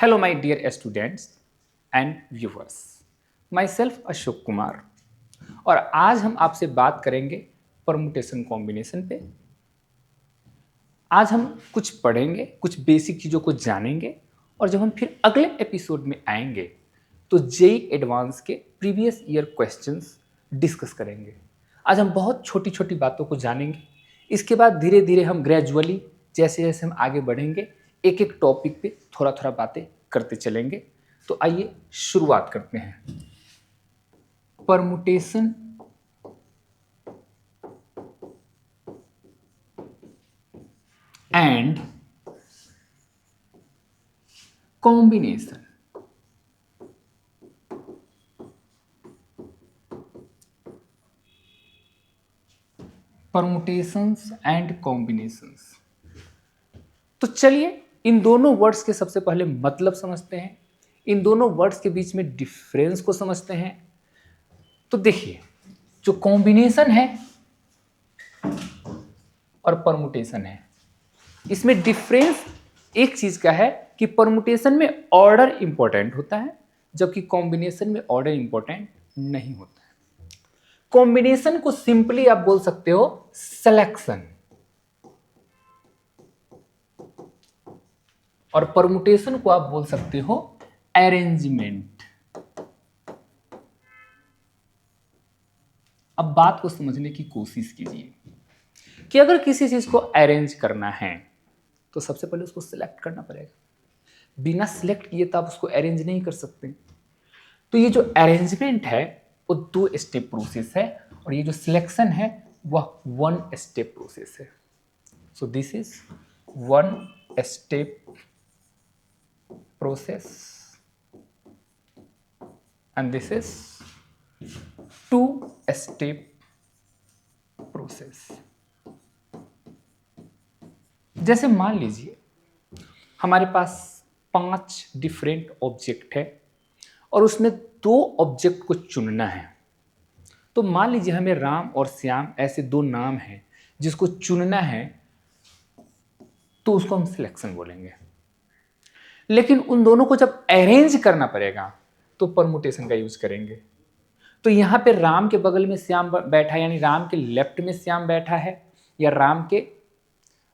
Hello, my dear students and viewers. Myself Ashok Kumar और आज हम आपसे बात करेंगे परमुटेशन कॉम्बिनेशन पे। आज हम कुछ पढ़ेंगे, कुछ बेसिक चीज़ों को जानेंगे और जब हम फिर अगले एपिसोड में आएंगे तो जेई एडवांस के प्रीवियस ईयर क्वेश्चंस डिस्कस करेंगे। आज हम बहुत छोटी छोटी बातों को जानेंगे। इसके बाद धीरे धीरे हम ग्रेजुअली जैसे जैसे हम आगे बढ़ेंगे एक एक टॉपिक पे थोड़ा थोड़ा बातें करते चलेंगे। तो आइए शुरुआत करते हैं। Permutation and combination. Permutations and combinations. तो चलिए इन दोनों वर्ड्स के सबसे पहले मतलब समझते हैं, इन दोनों वर्ड्स के बीच में डिफरेंस को समझते हैं। तो देखिए, जो कॉम्बिनेशन है और परमुटेशन है, इसमें डिफरेंस एक चीज का है कि परमुटेशन में ऑर्डर इंपॉर्टेंट होता है जबकि कॉम्बिनेशन में ऑर्डर इंपॉर्टेंट नहीं होता है। कॉम्बिनेशन को सिंपली आप बोल सकते हो सिलेक्शन और परमुटेशन को आप बोल सकते हो अरेंजमेंट। अब बात को समझने की कोशिश कीजिए कि अगर किसी चीज को अरेंज करना है तो सबसे पहले उसको सिलेक्ट करना पड़ेगा। बिना सिलेक्ट किए तो आप उसको अरेंज नहीं कर सकते। तो ये जो अरेंजमेंट है वो 2 स्टेप प्रोसेस है और ये जो सिलेक्शन है वह 1 स्टेप प्रोसेस है। सो this is 1 step process and this is 2 step process। जैसे मान लीजिए हमारे पास 5 डिफरेंट ऑब्जेक्ट है और उसमें 2 ऑब्जेक्ट को चुनना है। तो मान लीजिए हमें राम और श्याम ऐसे 2 नाम हैं जिसको चुनना है, तो उसको हम सिलेक्शन बोलेंगे। लेकिन उन दोनों को जब अरेंज करना पड़ेगा तो परमुटेशन का यूज करेंगे। तो यहां पे राम के बगल में श्याम बैठा है, यानी राम के लेफ्ट में श्याम बैठा है या राम के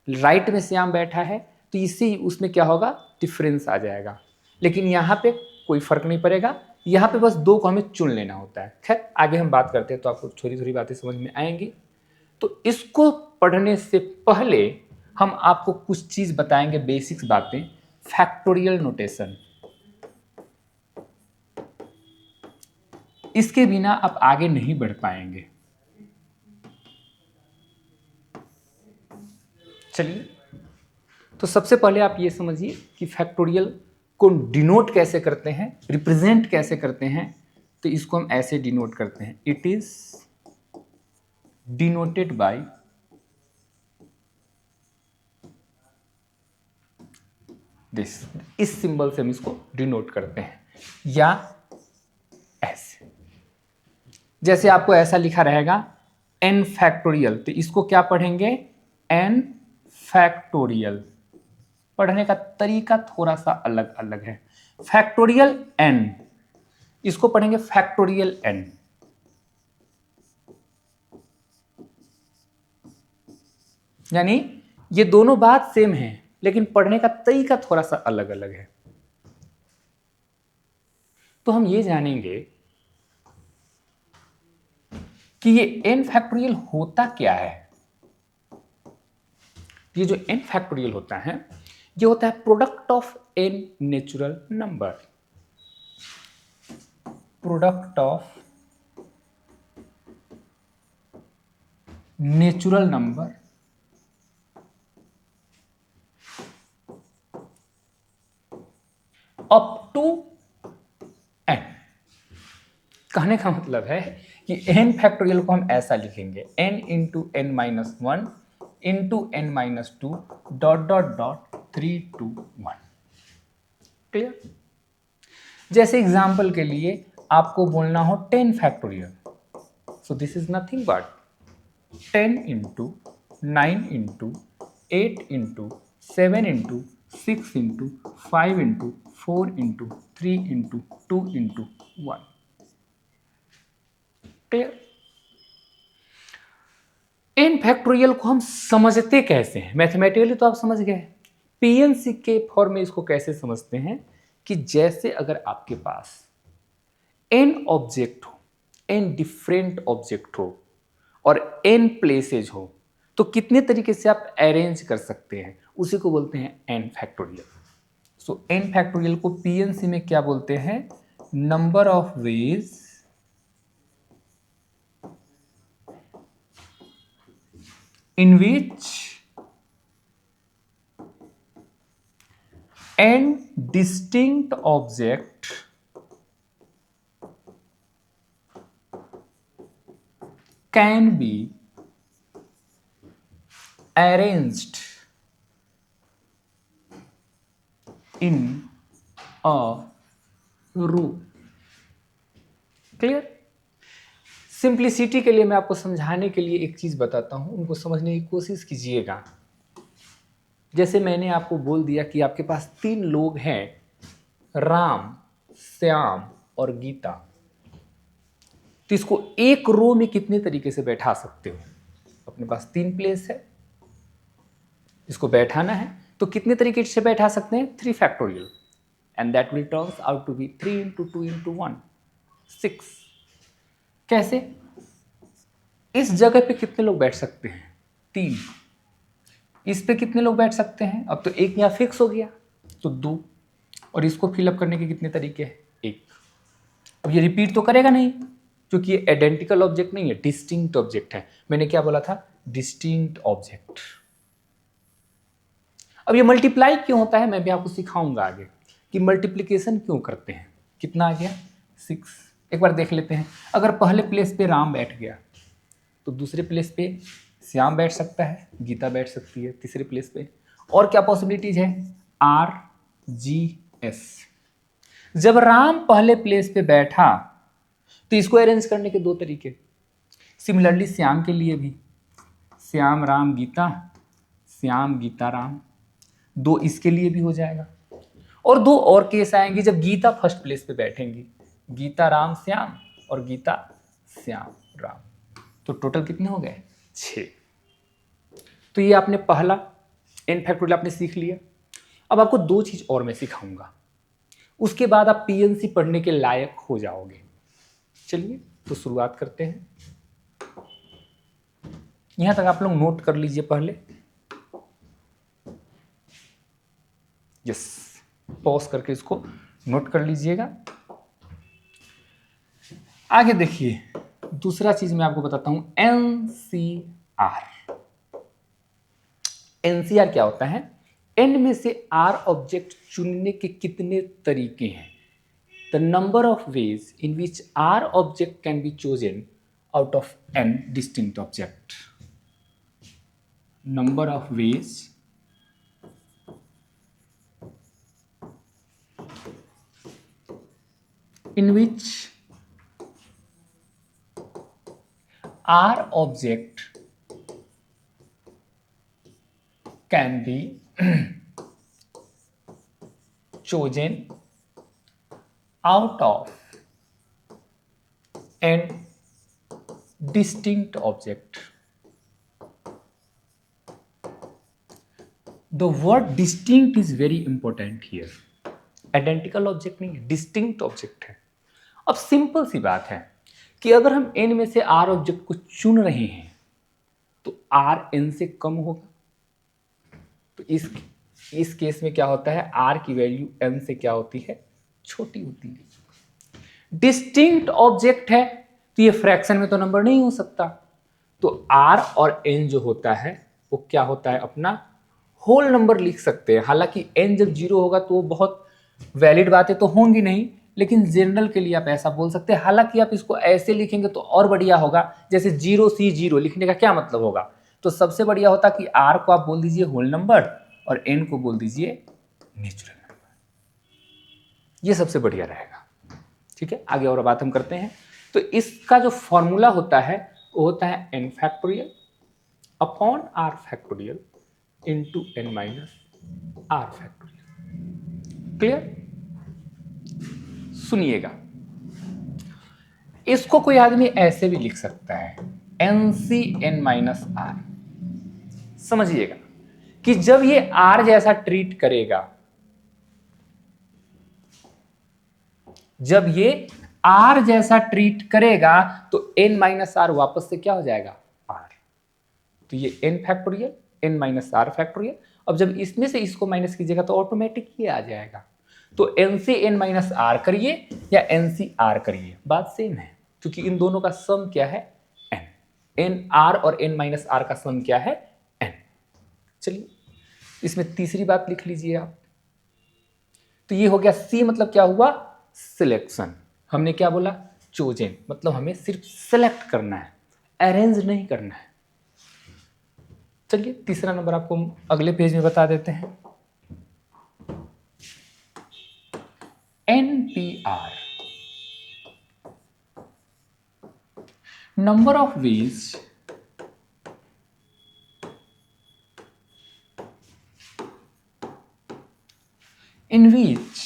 राइट में श्याम बैठा है, तो इससे उसमें क्या होगा, डिफरेंस आ जाएगा। लेकिन यहां पे कोई फर्क नहीं पड़ेगा, यहां पे बस 2 को हमें चुन लेना होता है। खैर आगे हम बात करते हैं तो आपको थोड़ी थोड़ी बातें समझ में आएंगी। तो इसको पढ़ने से पहले हम आपको कुछ चीज बताएंगे, बेसिक्स बातें। फैक्टोरियल नोटेशन, इसके बिना आप आगे नहीं बढ़ पाएंगे। चलिए, तो सबसे पहले आप ये समझिए कि फैक्टोरियल को डिनोट कैसे करते हैं, रिप्रेजेंट कैसे करते हैं। तो इसको हम ऐसे डिनोट करते हैं, it is denoted by this. इस सिंबल से हम इसको डिनोट करते हैं या ऐसे। जैसे आपको ऐसा लिखा रहेगा n फैक्टोरियल, तो इसको क्या पढ़ेंगे, n फैक्टोरियल। पढ़ने का तरीका थोड़ा सा अलग अलग है। फैक्टोरियल n, इसको पढ़ेंगे फैक्टोरियल n। यानी ये दोनों बात सेम है लेकिन पढ़ने का तरीका थोड़ा सा अलग अलग है। तो हम ये जानेंगे कि ये n फैक्टोरियल होता क्या है। ये जो n फैक्टोरियल होता है ये होता है product of n natural number. Product of natural number up to n। कहने का मतलब है कि n फैक्टोरियल को हम ऐसा लिखेंगे, n into n minus 1 into n minus 2 dot dot dot 3 2 1। Clear. जैसे एग्जाम्पल के लिए आपको बोलना हो 10 factorial, so this is nothing but 10 into 9 into 8 into 7 into 6 into 5 into 4 into 3 into 2 into 1। Clear? N factorial को हम समझते कैसे हैं? मैथमेटिकली तो आप समझ गए। पीएनसी के फॉर्म में इसको कैसे समझते हैं कि जैसे अगर आपके पास एन ऑब्जेक्ट हो, एन डिफरेंट ऑब्जेक्ट हो और एन प्लेसेज हो, तो कितने तरीके से आप अरेंज कर सकते हैं, उसी को बोलते हैं एन फैक्टोरियल। सो एन फैक्टोरियल को पीएनसी में क्या बोलते हैं? Number of ways in which n distinct object can be arranged in a row। Clear? Simplicity के लिए मैं आपको समझाने के लिए एक चीज बताता हूं, उनको समझने की कोशिश कीजिएगा। जैसे मैंने आपको बोल दिया कि आपके पास 3 लोग हैं, राम, श्याम और गीता, तो इसको एक रो में कितने तरीके से बैठा सकते हो? अपने पास 3 प्लेस है, इसको बैठाना है तो कितने तरीके से बैठा सकते हैं? 3 factorial, and that will turns out to be 3 into 2 into 1, 6। कैसे? इस जगह पे कितने लोग बैठ सकते हैं? 3। इस पे कितने लोग बैठ सकते हैं? अब तो एक यहाँ फिक्स हो गया, तो 2। और इसको फिलअप करने के कितने तरीके हैं? 1। अब ये रिपीट तो करेगा नहीं, क्योंकि ये आइडेंटिकल ऑब्जेक्ट नहीं है, डिस्टिंक्ट ऑब्जेक्ट है। मैंने क्या बोला था? Distinct object. अब ये मल्टीप्लाई क्यों होता है, मैं भी आपको सिखाऊंगा आगे कि मल्टीप्लिकेशन क्यों करते हैं। कितना आ गया? 6। एक बार देख लेते हैं। अगर पहले प्लेस पे राम बैठ गया तो दूसरे प्लेस पे श्याम बैठ सकता है, गीता बैठ सकती है तीसरे प्लेस पे। और क्या पॉसिबिलिटीज है? R, G, S. जब राम पहले प्लेस पे बैठा तो इसको अरेंज करने के 2 तरीके। सिमिलरली श्याम के लिए भी, श्याम राम गीता, श्याम गीता राम, 2 इसके लिए भी हो जाएगा। और 2 और केस आएंगे जब गीता फर्स्ट प्लेस पे बैठेंगी, गीता राम श्याम और गीता श्याम राम। तो टोटल कितने हो गए? 6। तो ये आपने पहला एन फैक्टोरियल आपने सीख लिया। अब आपको 2 चीज और मैं सिखाऊंगा, उसके बाद आप पीएनसी पढ़ने के लायक हो जाओगे। चलिए तो शुरुआत करते हैं। यहां तक आप लोग नोट कर लीजिए पहले। यस, पॉज करके इसको नोट कर लीजिएगा। आगे देखिए, दूसरा चीज मैं आपको बताता हूं, एनसीआर। एनसीआर क्या होता है? एन में से आर ऑब्जेक्ट चुनने के कितने तरीके हैं? The number of ways in which R object can be chosen out of N distinct object. Number of ways in which R object can be chosen out of an distinct object. The word distinct is very important here. Identical object नहीं है, distinct object है। अब simple सी बात है कि अगर हम N में से आर ऑब्जेक्ट को चुन रहे हैं तो आर एन से कम होगा। तो इस केस में क्या होता है? आर की वैल्यू एन से क्या होती है? छोटी होती है। डिस्टिंक्ट ऑब्जेक्ट है तो ये फ्रैक्शन में तो नंबर नहीं हो सकता, तो आर और एन जो होता है वो क्या होता है? अपना होल नंबर लिख सकते हैं। हालांकि एन जब 0 होगा तो वो बहुत वैलिड बातें तो होंगी नहीं, लेकिन जनरल के लिए आप ऐसा बोल सकते हैं। हालांकि आप इसको ऐसे लिखेंगे तो और बढ़िया होगा, जैसे 0C0 लिखने का क्या मतलब होगा? तो सबसे बढ़िया होता कि आर को आप बोल दीजिए होल नंबर और एन को बोल दीजिए नेचुरल नंबर। ये सबसे बढ़िया रहेगा। ठीक है, आगे और बात हम करते हैं। तो इसका जो फॉर्मूला होता है वो होता है N factorial upon R factorial into N minus R factorial. Clear? सुनिएगा, इसको कोई आदमी ऐसे भी लिख सकता है, N C N minus R. समझिएगा कि जब ये आर जैसा ट्रीट करेगा, जब ये आर जैसा ट्रीट करेगा तो एन माइनस आर वापस से क्या हो जाएगा, आर। तो ये N factorial, N minus R factorial. अब जब इसमें से इसको माइनस कीजिएगा तो ऑटोमेटिक ये आ जाएगा। तो एन से एन माइनस आर करिए या एन सी आर करिए, बात सेम है, क्योंकि इन दोनों का सम क्या है, एन। एन आर और एन माइनस आर का सम क्या है, एन। चलिए इसमें तीसरी बात लिख लीजिए आप। तो ये हो गया सी, मतलब क्या हुआ, सिलेक्शन। हमने क्या बोला, चोजन, मतलब हमें सिर्फ सेलेक्ट करना है, अरेंज नहीं करना है। चलिए तीसरा नंबर आपको अगले पेज में बता देते हैं। NPR, number of ways in which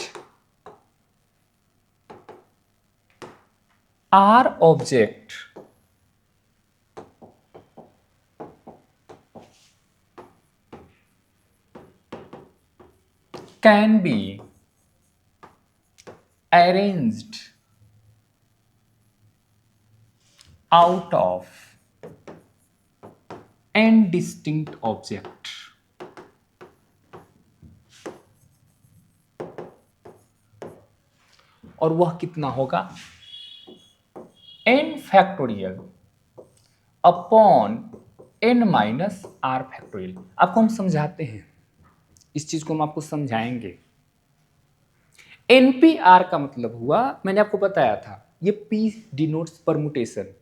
R object can be arranged out of n distinct object, और वह कितना होगा, n factorial upon n minus r factorial. आपको हम समझाते हैं, इस चीज को हम आपको समझाएंगे। NPR का मतलब हुआ, मैंने आपको बताया था, ये P डिनोट्स परमुटेशन,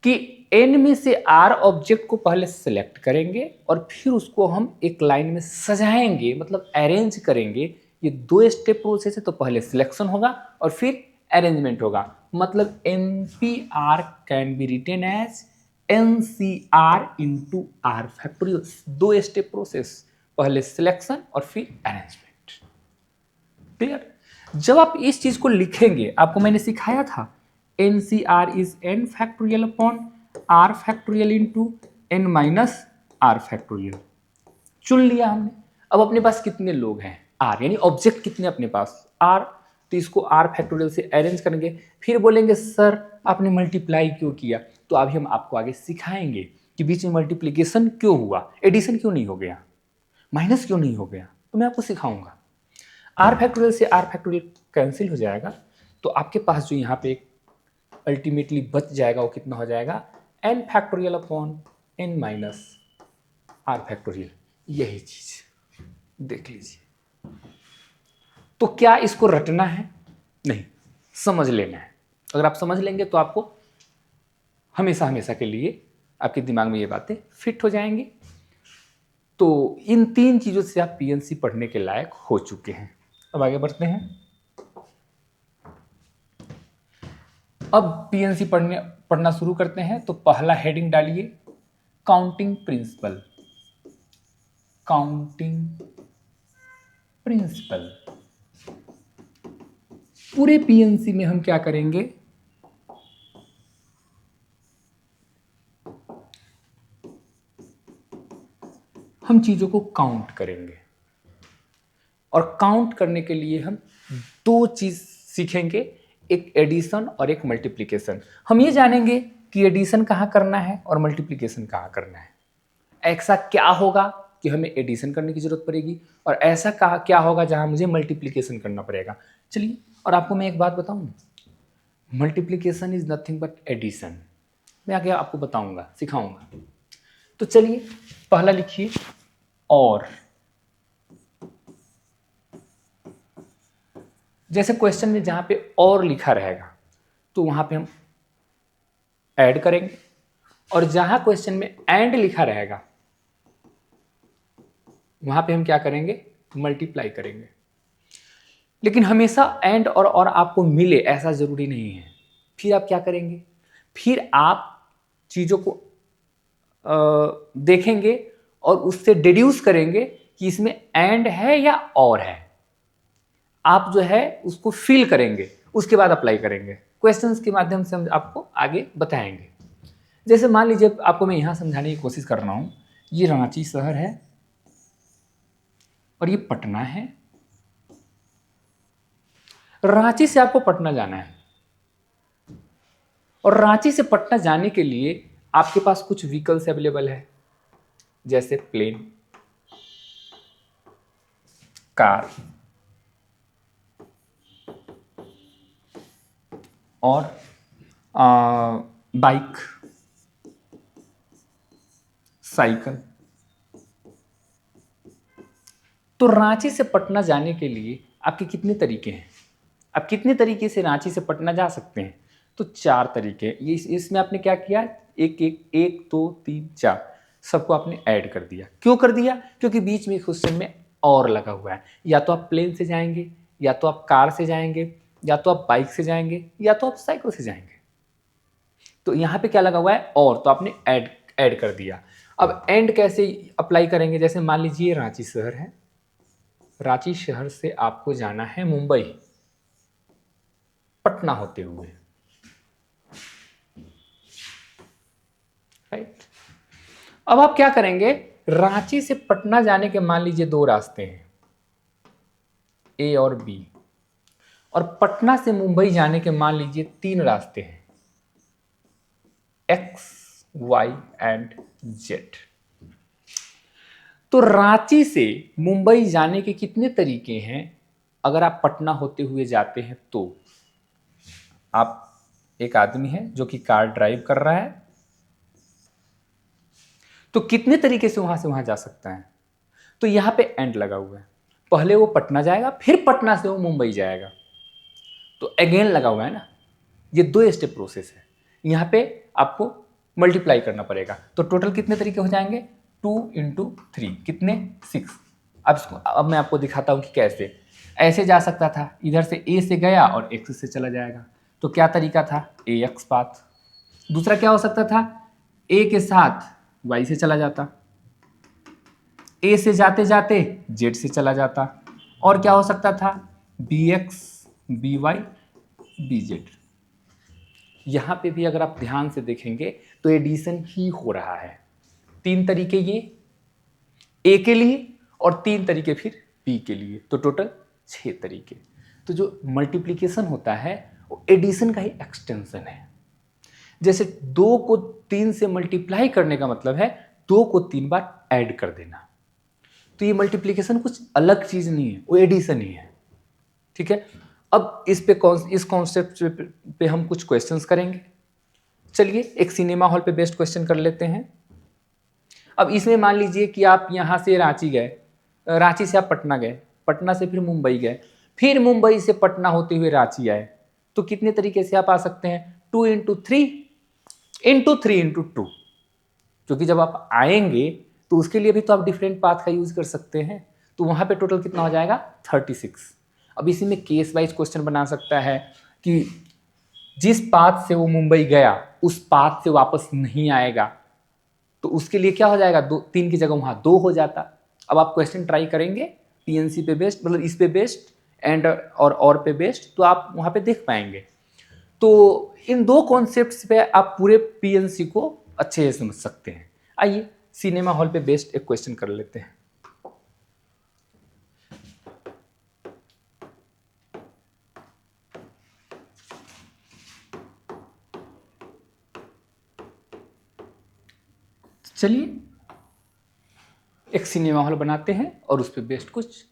कि N में से R ऑब्जेक्ट को पहले सेलेक्ट करेंगे और फिर उसको हम एक लाइन में सजाएंगे, मतलब अरेंज करेंगे। ये दो स्टेप प्रोसेस है, तो पहले सिलेक्शन होगा और फिर अरेंजमेंट होगा। मतलब NPR can be written as NCR into R factorial. दो स्टेप प्रोसेस, पहले सिलेक्शन और फिर अरेंजमेंट। क्लियर? जब आप इस चीज को लिखेंगे, आपको मैंने सिखाया था NCR is n factorial upon r factorial into n minus r factorial. चुन लिया हमने। अब अपने पास कितने लोग हैं, r, यानी ऑब्जेक्ट कितने अपने पास, r। तो इसको r फैक्टोरियल से अरेंज करेंगे, फिर बोलेंगे सर आपने मल्टीप्लाई क्यों किया। तो अभी हम आपको आगे सिखाएंगे कि बीच में मल्टीप्लीकेशन क्यों हुआ, एडिशन क्यों नहीं हो गया, माइनस क्यों नहीं हो गया, तो मैं आपको सिखाऊंगा। आर फैक्टोरियल से आर फैक्टोरियल कैंसिल हो जाएगा, तो आपके पास जो यहाँ पे अल्टीमेटली बच जाएगा वो कितना हो जाएगा, n factorial upon n minus R factorial. यही चीज देख लीजिए। तो क्या इसको रटना है, नहीं, समझ लेना है। अगर आप समझ लेंगे तो आपको हमेशा हमेशा के लिए आपके दिमाग में ये बातें फिट हो जाएंगी। तो इन तीन चीजों से आप पीएनसी पढ़ने के लायक हो चुके हैं। अब आगे बढ़ते हैं। अब पीएनसी पढ़ना शुरू करते हैं। तो पहला हेडिंग डालिए, काउंटिंग प्रिंसिपल। Counting principle. पूरे पीएनसी में हम क्या करेंगे, हम चीजों को काउंट करेंगे। और काउंट करने के लिए हम दो चीज सीखेंगे, एक एडिशन और एक मल्टीप्लिकेशन। हम ये जानेंगे कि एडिशन कहाँ करना है और मल्टीप्लिकेशन कहाँ करना है। ऐसा क्या होगा कि हमें एडिशन करने की जरूरत पड़ेगी और ऐसा क्या होगा जहां मुझे मल्टीप्लिकेशन करना पड़ेगा। चलिए, और आपको मैं एक बात बताऊं, multiplication is nothing but addition. मैं आगे आपको बताऊंगा, सिखाऊंगा। तो चलिए पहला लिखिए, और। जैसे क्वेश्चन में जहां पे और लिखा रहेगा तो वहां पे हम ऐड करेंगे, और जहां क्वेश्चन में एंड लिखा रहेगा वहां पे हम क्या करेंगे, मल्टीप्लाई करेंगे। लेकिन हमेशा एंड और आपको मिले ऐसा जरूरी नहीं है। फिर आप क्या करेंगे, फिर आप चीजों को देखेंगे और उससे डिड्यूस करेंगे कि इसमें एंड है या और है। आप जो है उसको फील करेंगे, उसके बाद अप्लाई करेंगे। क्वेश्चंस के माध्यम से हम आपको आगे बताएंगे। जैसे मान लीजिए आपको मैं यहाँ समझाने की कोशिश कर रहा हूँ, ये रांची शहर है और ये पटना है। रांची से आपको पटना जाना है और रांची से पटना जाने के लिए आपके पास कुछ व्हीकल्स अवेलेबल है, जैसे प्लेन, कार और बाइक, साइकिल। तो रांची से पटना जाने के लिए आपके कितने तरीके हैं? आप कितने तरीके से रांची से पटना जा सकते हैं? तो 4 तरीके। ये इसमें आपने क्या किया, एक एक एक 2 3 4 सबको आपने ऐड कर दिया। क्यों कर दिया? क्योंकि बीच में क्वेश्चन में और लगा हुआ है। या तो आप प्लेन से जाएंगे, या तो आप कार से जाएंगे, या तो आप बाइक से जाएंगे, या तो आप साइकिल से जाएंगे। तो यहाँ पे क्या लगा हुआ है, और, तो आपने ऐड कर दिया। अब एंड कैसे अप्लाई करेंगे? जैसे मान लीजिए रांची शहर है, रांची शहर से आपको जाना है मुंबई पटना होते हुए, राइट। अब आप क्या करेंगे, रांची से पटना जाने के मान लीजिए 2 रास्ते हैं, ए और बी, और पटना से मुंबई जाने के मान लीजिए 3 रास्ते हैं, एक्स, वाई एंड जेड। तो रांची से मुंबई जाने के कितने तरीके हैं? अगर आप पटना होते हुए जाते हैं तो आप, एक आदमी है जो कि कार ड्राइव कर रहा है, तो कितने तरीके से वहां जा सकता है? तो यहां पे एंड लगा हुआ है। पहले वो पटना जाएगा, फिर पटना से वो मुंबई जाएगा, तो अगेन लगा हुआ है ना। ये 2 स्टेप प्रोसेस है। यहां पे आपको मल्टीप्लाई करना पड़ेगा। तो टोटल कितने तरीके हो जाएंगे? 2 × 3 कितने? 6। अब मैं आपको दिखाता हूं कि कैसे। ऐसे जा सकता था, इधर से ए से गया और एक्स से चला जाएगा, तो क्या तरीका था? ए एक्स पाथ। दूसरा क्या हो सकता था? ए के साथ वाई से चला जाता, ए से जाते जाते जेड से चला जाता, और क्या हो सकता था? B X, B Y, B Z. यहां पे भी अगर आप ध्यान से देखेंगे तो एडिशन ही हो रहा है। 3 तरीके ये ए के लिए और 3 तरीके फिर बी के लिए, तो टोटल 6 तरीके। तो जो मल्टीप्लिकेशन होता है वो एडिशन का ही एक्सटेंशन है। जैसे 2 को 3 से मल्टीप्लाई करने का मतलब है 2 को 3 बार ऐड कर देना। तो ये मल्टीप्लिकेशन कुछ अलग चीज नहीं है, वो एडिशन ही है, ठीक है। अब इस कॉन्सेप्ट पे हम कुछ क्वेश्चंस करेंगे। चलिए एक सिनेमा हॉल पे बेस्ड क्वेश्चन कर लेते हैं। अब इसमें मान लीजिए कि आप यहाँ से रांची गए, रांची से आप पटना गए, पटना से फिर मुंबई गए, फिर मुंबई से पटना होते हुए रांची आए, तो कितने तरीके से आप आ सकते हैं? 2 × 3 × 3 × 2, क्योंकि जब आप आएंगे तो उसके लिए भी तो आप डिफरेंट पाथ का यूज कर सकते हैं। तो वहां पे टोटल कितना हो जाएगा? 36। अब इसी में केस वाइज क्वेश्चन बना सकता है कि जिस पाथ से वो मुंबई गया उस पाथ से वापस नहीं आएगा, तो उसके लिए क्या हो जाएगा? 3 की जगह वहां 2 हो जाता। अब आप क्वेश्चन ट्राई करेंगे पीएनसी पे बेस्ड, मतलब इस पे बेस्ड एंड और पे बेस्ड, तो आप वहां पे देख पाएंगे। तो इन 2 कॉन्सेप्ट्स पे आप पूरे पीएनसी को अच्छे से समझ सकते हैं। आइए सिनेमा हॉल पे बेस्ड एक क्वेश्चन कर लेते हैं। चलिए एक सिनेमा हॉल बनाते हैं और उस पर बेस्ड कुछ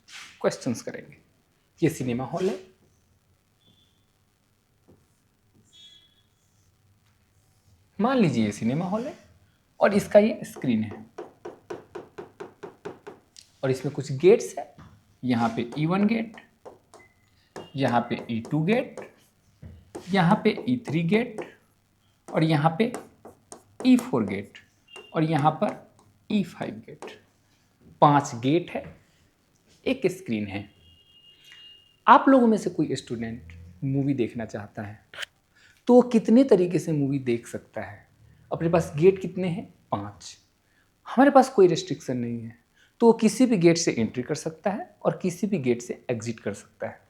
क्वेश्चंस करेंगे। ये सिनेमा हॉल है, मान लीजिए ये सिनेमा हॉल है और इसका ये स्क्रीन है और इसमें कुछ गेट्स है। यहाँ पे E1 गेट, यहाँ पे E2 गेट, यहाँ पे E3 गेट, और यहाँ पे E4 गेट, और यहाँ पर E5 गेट। 5 गेट है, एक स्क्रीन है। आप लोगों में से कोई स्टूडेंट मूवी देखना चाहता है तो वो कितने तरीके से मूवी देख सकता है? अपने पास गेट कितने हैं? 5। हमारे पास कोई रेस्ट्रिक्शन नहीं है, तो वो किसी भी गेट से एंट्री कर सकता है और किसी भी गेट से एग्जिट कर सकता है।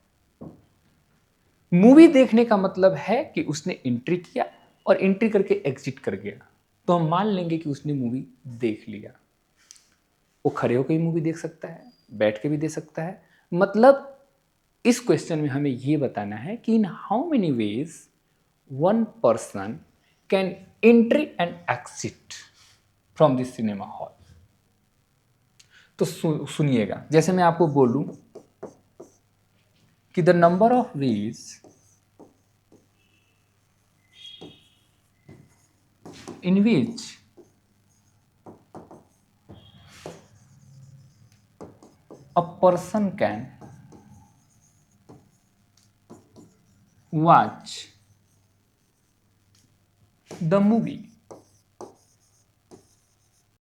मूवी देखने का मतलब है कि उसने एंट्री किया और एंट्री करके एग्जिट कर गया, तो हम मान लेंगे कि उसने मूवी देख लिया। वो खड़े होकर भी मूवी देख सकता है, बैठ के भी देख सकता है। मतलब इस क्वेश्चन में हमें ये बताना है कि in how many ways one person can entry and exit from this cinema hall. तो सुनिएगा, जैसे मैं आपको बोलूं कि the number of ways in which a person can watch the movie